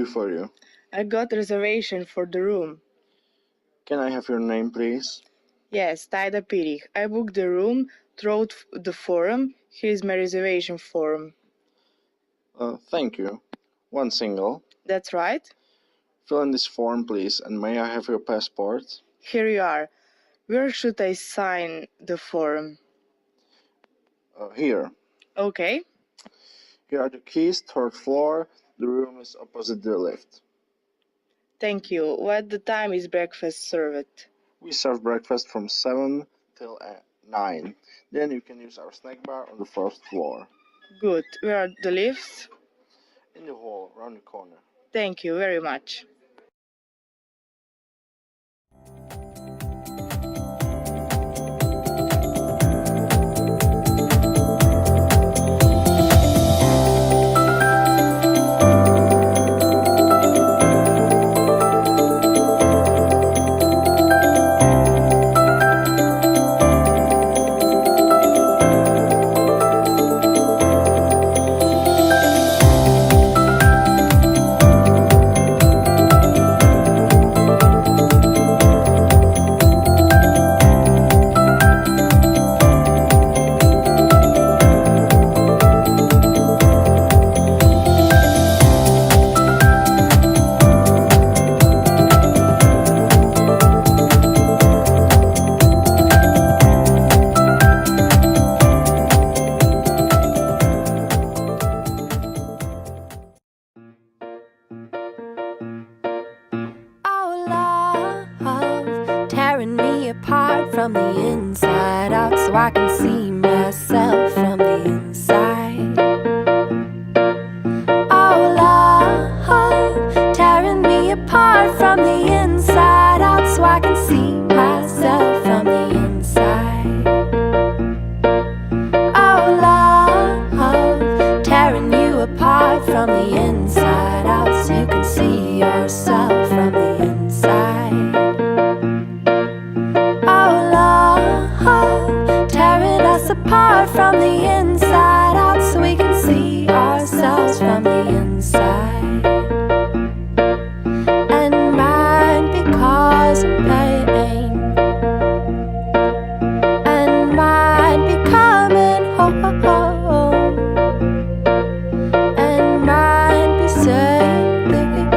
do for you? I got reservation for the room. Can I have your name, please? Yes, Taida Pirich. I booked the room through the forum. Here is my reservation form. Thank you. One single. That's right. Fill in this form, please, and may I have your passport? Here you are. Where should I sign the form? Here. Okay. Here are the keys, third floor. The room is opposite the lift. Thank you. What the time is breakfast served? We serve breakfast from 7 till 9. Then you can use our snack bar on the first floor. Good. Where are the lifts? In the hall, around the corner. Thank you very much. Tearing me apart from the inside out so I can see myself from the inside. Oh, love, tearing me apart from the inside out so I can see myself from the inside. Oh, love, tearing you apart from the inside out so you can see yourself from the inside. Tearing us apart from the inside out so we can see ourselves from the inside. And might be causing pain, and might be coming home, and might be saying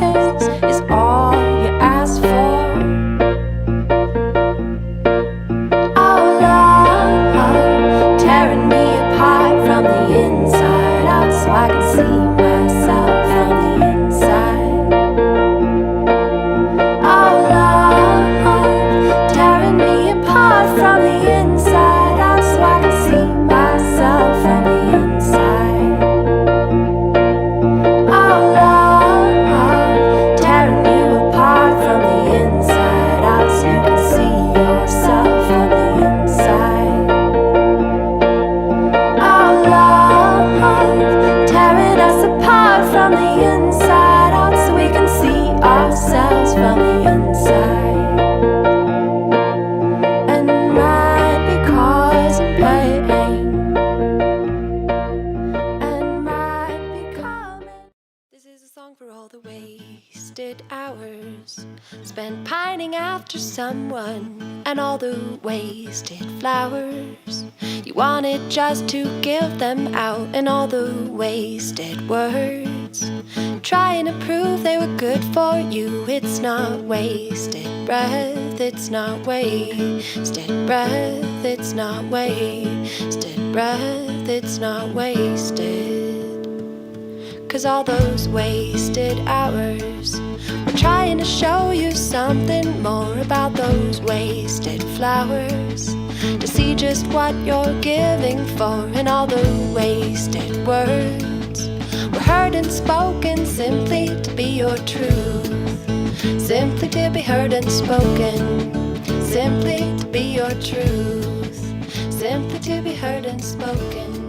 this is all you asked for. Tearing me apart from the inside out so I can see myself from the inside. Oh, love, tearing me apart from the inside out so I can see myself from the inside. Oh, love, tearing you apart from the inside out so you can see yourself from the inside. Tearing us apart from the inside out so we can see ourselves from the inside. And might be causing pain, and might be coming. This is a song for all the wasted hours spent pining after someone, and all the wasted flowers you wanted just to give them out, and all the wasted words trying to prove they were good for you. It's not wasted breath, it's not wasted breath, it's not wasted breath, it's not wasted. 'Cause all those wasted hours were trying to show you something more about those wasted flowers, to see just what you're giving for. And all the wasted words were heard and spoken simply to be your truth, simply to be heard and spoken, simply to be your truth, simply to be heard and spoken.